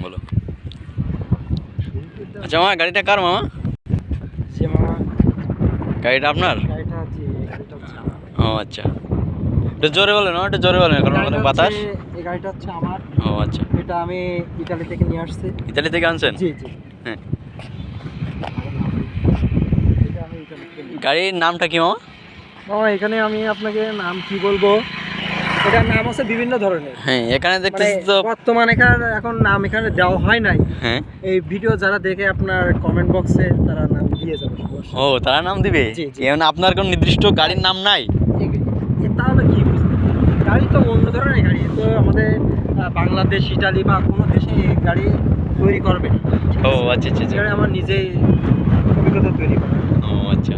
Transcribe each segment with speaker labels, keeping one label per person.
Speaker 1: বলো। আচ্ছা মামা, গাড়িটা কার মামা?
Speaker 2: যে মামা
Speaker 1: গাড়িটা আপনার?
Speaker 2: গাড়িটা জি, এই গাড়িটা হচ্ছে আমার।
Speaker 1: ও আচ্ছা, একটু জোরে বলেন, একটু জোরে বলেন, কারণ অনেক বাতাস।
Speaker 2: এই গাড়িটা হচ্ছে আমার।
Speaker 1: ও আচ্ছা,
Speaker 2: এটা আমি ইতালি থেকে নিয়ে আসছি।
Speaker 1: ইতালি থেকে আনছেন?
Speaker 2: জি জি।
Speaker 1: হ্যাঁ।
Speaker 2: এটা আমি ইতালি থেকে নিয়ে
Speaker 1: গাড়ির নামটা কি মামা?
Speaker 2: মামা এখানে আমি আপনাকে নাম কি বলবো, এটার নাম আছে বিভিন্ন ধরনের।
Speaker 1: হ্যাঁ, এখানে
Speaker 2: মানে
Speaker 1: দেখতেছি তো।
Speaker 2: বর্তমানে এখন নাম এখানে দেওয়া হয় নাই।
Speaker 1: হ্যাঁ।
Speaker 2: এই ভিডিও যারা দেখে আপনার কমেন্ট বক্সে তারা নাম দিয়ে যাবে।
Speaker 1: ও, তারা নাম দিবে?
Speaker 2: জি, জি।
Speaker 1: এমন আপনার কোনো নির্দিষ্ট গাড়ির নাম নাই?
Speaker 2: তাহলে কি বুঝতে, গাড়ি তো অন্য ধরনের গাড়ি, তো আমাদের বাংলাদেশ, ইটালি বা কোনো দেশে এই গাড়ি তৈরি করবে না।
Speaker 1: ও আচ্ছা আচ্ছা আচ্ছা।
Speaker 2: গাড়ি আমার নিজেই অভিজ্ঞতা তৈরি করা।
Speaker 1: ও আচ্ছা।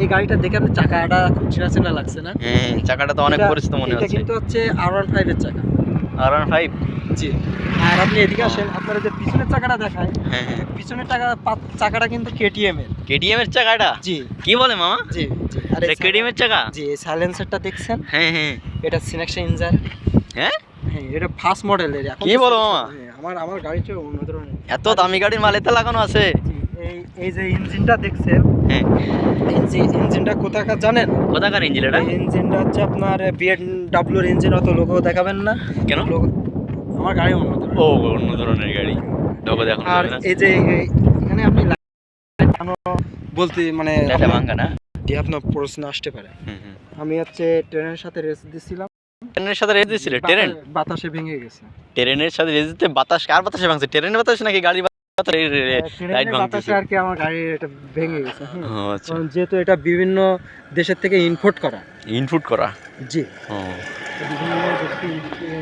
Speaker 2: এই গাড়িটা দেখে আপনার চাকাটা খুব চেনা চেনা লাগছে না?
Speaker 1: হ্যাঁ, চাকাটা তো অনেক পরিচিত মনে
Speaker 2: এটা
Speaker 1: হচ্ছে।
Speaker 2: কিন্তু হচ্ছে R15 এর চাকা।
Speaker 1: R15?
Speaker 2: জি। আর আপনি এদিকে আসেন, আপনারা যে পিছনের চাকাটা দেখায়,
Speaker 1: হ্যাঁ হ্যাঁ।
Speaker 2: পিছনের চাকাটা কিন্তু KTM এর।
Speaker 1: KTM এর চাকাটা?
Speaker 2: জি
Speaker 1: কি বলে মামা?
Speaker 2: জি জি। আর
Speaker 1: এটা KTM এর চাকা?
Speaker 2: জি, এই সাইলেন্সারটা দেখছেন?
Speaker 1: হ্যাঁ হ্যাঁ।
Speaker 2: এটা সিনেক্সা ইঞ্জিন।
Speaker 1: হ্যাঁ?
Speaker 2: হ্যাঁ, এটা ফার্স্ট মডেলের। এখন
Speaker 1: কি বলো মামা?
Speaker 2: হ্যাঁ, আমার গাড়িটা অন্য ধরনের।
Speaker 1: এত দামি গাড়ির মাল এতে লাগানো আছে?
Speaker 2: জি, এই যে ইঞ্জিনটা দেখছেন,
Speaker 1: হ্যাঁ।
Speaker 2: ইঞ্জিনটা কোথাকার জানেন?
Speaker 1: কোথাকার ইঞ্জিন এটা?
Speaker 2: এই ইঞ্জিনটা হচ্ছে আপনার BMW এর ইঞ্জিন। অত লোগো দেখাবেন না।
Speaker 1: কেন?
Speaker 2: আমার গাড়ি অন্য ধরনের।
Speaker 1: ও, অন্য ধরনের গাড়ি, লোগো দেখানো
Speaker 2: আর
Speaker 1: যাবে না?
Speaker 2: এই যে এখানে আপনি বলতে মানে
Speaker 1: এটা ভাঙা না?
Speaker 2: যে আপনার প্রশ্ন আসতে পারে।
Speaker 1: হুম হুম।
Speaker 2: আমি হচ্ছে ট্রেনের সাথে রেস দিছিলাম,
Speaker 1: ট্রেনের সাথে রেস দিছিলে? ট্রেন
Speaker 2: বাতাসে ভেঙে গেছে।
Speaker 1: ট্রেনের সাথে রেস দিতে বাতাস কার বাতাসে ভাঙছে? ট্রেনের বাতাস নাকি গাড়ি বাতাস? লাইট
Speaker 2: ট্রেনের বাতাসে
Speaker 1: ভাঙতেছে?
Speaker 2: আর কি আমার গাড়ি এটা ভেঙে গেছে। হ্যাঁ,
Speaker 1: ও আচ্ছা।
Speaker 2: কারণ যেহেতু এটা বিভিন্ন দেশের থেকে ইম্পোর্ট করা।
Speaker 1: ইনপুট করা?
Speaker 2: জি,
Speaker 1: ও।
Speaker 2: বিভিন্ন দেশ থেকে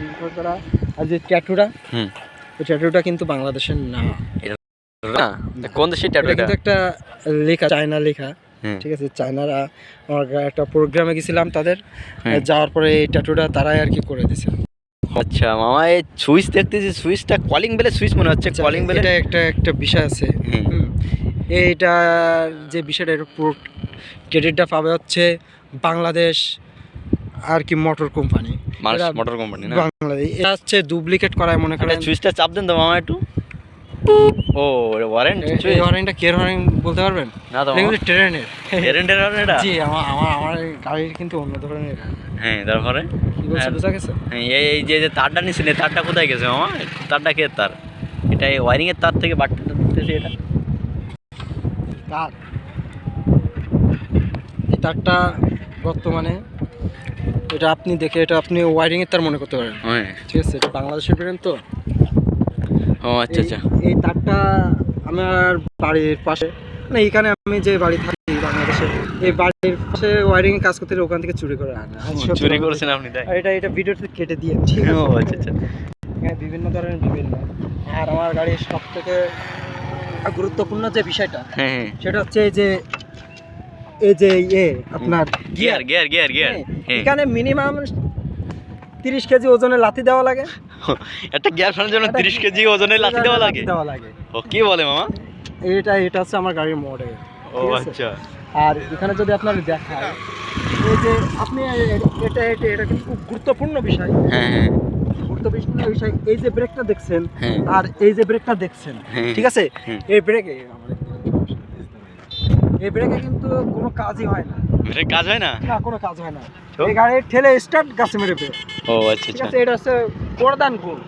Speaker 2: ইম্পোর্ট করা। আর যে ট্যাটুটা,
Speaker 1: হুম।
Speaker 2: ওই ট্যাটুটা কিন্তু বাংলাদেশের না।
Speaker 1: না, কোন দেশের ট্যাটু
Speaker 2: এটা
Speaker 1: এটা?
Speaker 2: কিন্তু একটা লেখা, চায়না লেখা।
Speaker 1: হুম।
Speaker 2: ঠিক আছে, চায়নারা আমার একটা প্রোগ্রামে গেছিলাম তাদের,
Speaker 1: হুম।
Speaker 2: যাওয়ার পরে এই ট্যাটুটা তারাই আর কি করে দিয়েছে।
Speaker 1: আচ্ছা মামা, এই সুইচ দেখতেছি, সুইচটা কলিং বেলের সুইচ মনে হচ্ছে। কলিং বেলের
Speaker 2: এটা একটা বিষয় আছে।
Speaker 1: হুম।
Speaker 2: এইটা যে বিষয়টা, এর পুরো ক্রেডিটটা পাবে হচ্ছে বাংলাদেশ আর কি মোটর কোম্পানি।
Speaker 1: মোটর কোম্পানি না?
Speaker 2: বাংলাদেশ এটা হচ্ছে ডুপ্লিকেট করায় মনে করেন।
Speaker 1: সুইচটা চাপ দেন তো মামা একটু। ও, ওয়ারেন্ট সুইচ?
Speaker 2: এই ওয়ারেন্টটা কে ওয়ারেন্ট বলতে পারবেন?
Speaker 1: না তো
Speaker 2: এটা কিন্তু ট্রেনের।
Speaker 1: ওয়ারেন্টের ওয়ারেন্ট এটা?
Speaker 2: জি, আমার গাড়ির কিন্তু অন্য ধরনের।
Speaker 1: হ্যাঁ, তারপরে
Speaker 2: কি বলছে বুঝা গেছে?
Speaker 1: হ্যাঁ, এই যে তারটা নিছেন, এই তারটা কোথায় গেছে মামা? তারটা কে তার? এটা এই ওয়ারিং এর তার থেকে বাড়তে দিতেছি এটা।
Speaker 2: তার এই তারটা বর্তমানে এটা আপনি দেখে এটা আপনি ওয়ারিং এর তার মনে করতে পারেন।
Speaker 1: হ্যাঁ।
Speaker 2: ঠিক আছে, এটা বাংলাদেশের ব্র্যান্ড তো।
Speaker 1: ও আচ্ছা আচ্ছা।
Speaker 2: এই তারটা আমার বাড়ির পাশে, মানে এখানে আমি যে বাড়ি থাকি বাংলাদেশে, এই বাড়ির পাশে ওয়ারিং এর কাজ করতে ওখান থেকে চুরি করে আনা।
Speaker 1: চুরি করেছেন আপনি তাই?
Speaker 2: আর এটা ভিডিওতে কেটে দিয়ে, ঠিক আছে।
Speaker 1: ও আচ্ছা আচ্ছা।
Speaker 2: হ্যাঁ, বিভিন্ন ধরনের বিভিন্ন। আর আমার গাড়ির সব থেকে গুরুত্বপূর্ণ যে বিষয়টা,
Speaker 1: হ্যাঁ হ্যাঁ।
Speaker 2: সেটা হচ্ছে এই যে আপনার
Speaker 1: গিয়ার গিয়ার গিয়ার গিয়ার। হ্যাঁ।
Speaker 2: এখানে মিনিমাম 30 কেজি ওজনের লাথি দেওয়া লাগে।
Speaker 1: একটা গিয়ার ফেলার জন্য 30 কেজি ওজনের লাঠি দেওয়া লাগে? ও, কি বলে মামা?
Speaker 2: এটা হচ্ছে আমার গাড়ির মডেল।
Speaker 1: ও আচ্ছা।
Speaker 2: আর এখানে যদি আপনার দেখায়, এই যে আপনি এটা কিন্তু খুব গুরুত্বপূর্ণ বিষয়।
Speaker 1: হ্যাঁ হ্যাঁ।
Speaker 2: গুরুত্বপূর্ণ বিষয়, এই যে ব্রেকটা দেখছেন
Speaker 1: হ্যাঁ।
Speaker 2: আর এই যে ব্রেকটা দেখছেন,
Speaker 1: হ্যাঁ।
Speaker 2: ঠিক আছে,
Speaker 1: হুম।
Speaker 2: এই ব্রেকে কিন্তু কোনো কাজই হয় না।
Speaker 1: এটা কাজ হয় না?
Speaker 2: না, কোনো কাজ হয় না।
Speaker 1: তো?
Speaker 2: এই গাড়ি ঠেলে স্টার্ট, গাছে মেরে ব্রেক।
Speaker 1: ও আচ্ছা
Speaker 2: ঠিক
Speaker 1: আচ্ছা।
Speaker 2: আছে, এটা হচ্ছে প্রধান গুণ।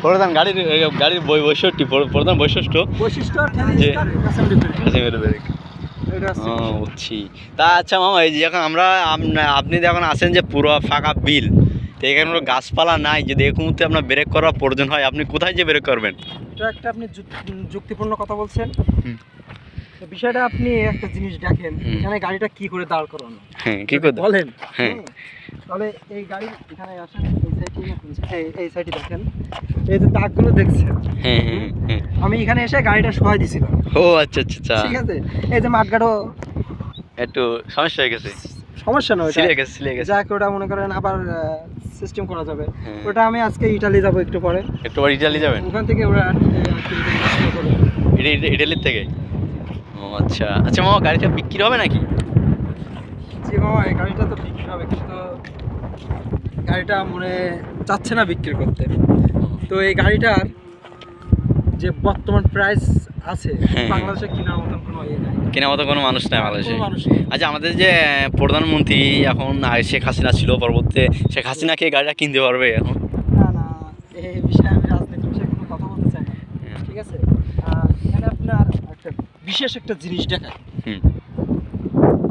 Speaker 1: প্রধান গাড়ির প্রধান বৈশিষ্ট্য
Speaker 2: ঠেলে
Speaker 1: যে
Speaker 2: স্টার্ট, গাছে মেরে ব্রেক।
Speaker 1: কাছে মেরে ব্রেক।
Speaker 2: এটা হচ্ছে
Speaker 1: ও, বুঝছি। তা আচ্ছা মামা, এই যে এখন আপনি যখন আসেন যে পুরো ফাঁকা বিল, তো এখানে কোনো গাছপালা নাই, যদি এই মুহূর্তে আপনার ব্রেক করার প্রয়োজন হয়, আপনি কোথায় যে ব্রেক করবেন?
Speaker 2: এটা একটা আপনি যুক্তিপূর্ণ কথা বলছেন।
Speaker 1: হুম।
Speaker 2: তো বিষয়টা আপনি একটা জিনিস দেখেন,
Speaker 1: হুম।
Speaker 2: এখানে গাড়িটা কি করে দাঁড় করানো,
Speaker 1: হ্যাঁ, কি করে
Speaker 2: বলেন।
Speaker 1: হ্যাঁ।
Speaker 2: তাহলে এই গাড়ি এখানে আসেন, এই সাইডে দেখেন, এই যে দাগগুলো দেখছেন।
Speaker 1: হ্যাঁ হ্যাঁ হ্যাঁ।
Speaker 2: আমি এখানে এসে গাড়িটা সহায় দিছিলাম।
Speaker 1: ও আচ্ছা আচ্ছা আচ্ছা।
Speaker 2: ঠিক আছে, এই যে মাঠগাড়ো
Speaker 1: একটু সমস্যা হয়ে গেছে,
Speaker 2: সমস্যা নয়,
Speaker 1: সিলে গেছে।
Speaker 2: যাক ওটা মনে করেন আবার সিস্টেম করা যাবে।
Speaker 1: হ্যাঁ।
Speaker 2: ওটা আমি আজকে ইটালি যাব একটু পরে,
Speaker 1: একটু বার ইটালি যাবেন?
Speaker 2: ওখান থেকে ওরা
Speaker 1: ইটালির থেকে? ও আচ্ছা আচ্ছা মামা, গাড়িটা বিক্রি হবে নাকি?
Speaker 2: জি মামা, এই গাড়িটা তো বিক্রি হবে, কিন্তু গাড়িটা মনে চাচ্ছে না বিক্রি করতে। তো এই গাড়িটার যে বর্তমান প্রাইস আছে
Speaker 1: হ্যাঁ।
Speaker 2: বাংলাদেশে কেনার মতন কোনো ইয়ে নাই,
Speaker 1: কেনার মতো কোনো মানুষ নাই বাংলাদেশে।
Speaker 2: কোনো মানুষ নেই।
Speaker 1: আচ্ছা, আমাদের যে প্রধানমন্ত্রী এখন শেখ হাসিনা ছিল, পরবর্তীতে শেখ হাসিনা কি এই গাড়িটা কিনতে পারবে এখন?
Speaker 2: না না, এই বিষয়ে আমি রাজনীতির বিষয়ে কোনো কথা বলতে চাই না, ঠিক আছে? আর এখানে আপনার একটা বিশেষ একটা জিনিস দেখায়,
Speaker 1: হুম।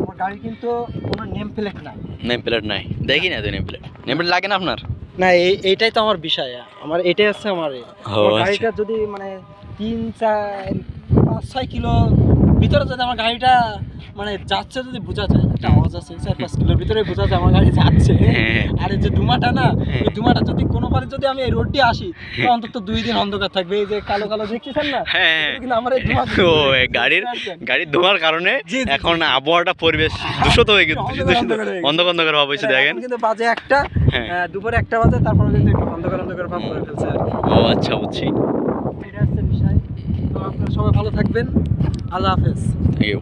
Speaker 2: আমার গাড়ি কিন্তু কোনো নেম প্লেট নাই।
Speaker 1: নেম প্লেট নাই, দেখি না তো নেম প্লেট। নেম প্লেট লাগে না আপনার?
Speaker 2: না, এইটাই তো আমার বিষয়, আমার এটাই হচ্ছে আমার আমার
Speaker 1: আচ্ছা।
Speaker 2: গাড়িটা যদি মানে 3, 4, 5, 6 কিলো ভিতরে যদি আমার গাড়িটা মানে যাচ্ছে, যদি বোঝা যায় একটা আওয়াজ আছে, 4-5 কিলোর ভিতরে বোঝা যায় আমার গাড়ি যাচ্ছে।
Speaker 1: হ্যাঁ।
Speaker 2: আর এই যে ধুমাটা না, এই ধুমাটা যদি কোনোবারে যদি আমি এই রোড দিয়ে আসি, তো অন্তত 2 দিন অন্ধকার থাকবে। এই যে কালো কালো দেখতেছেন না,
Speaker 1: হ্যাঁ।
Speaker 2: এটা কিন্তু আমার এই ধোঁয়া
Speaker 1: ও, এই গাড়ির ধোঁয়ার কারণে
Speaker 2: জি, জি।
Speaker 1: এখন আবহাওয়াটা পরিবেশ দূষিত হয়ে গেছে,
Speaker 2: অন্ধকার হয়ে গেছে।
Speaker 1: অন্ধকার ভাব হয়েছে দেখেন।
Speaker 2: এখন কিন্তু বাজে 1টা,
Speaker 1: হ্যাঁ।
Speaker 2: দুপুরে 1টা বাজে, তারপরে কিন্তু একটু অন্ধকার ভাব করে ফেলছে আর কি।
Speaker 1: ও আচ্ছা, বুঝছি।
Speaker 2: এটা হচ্ছে বিষয়। তো আপনারা সবাই ভালো থাকবেন, আল্লাহ হাফেজ।
Speaker 1: Thank you.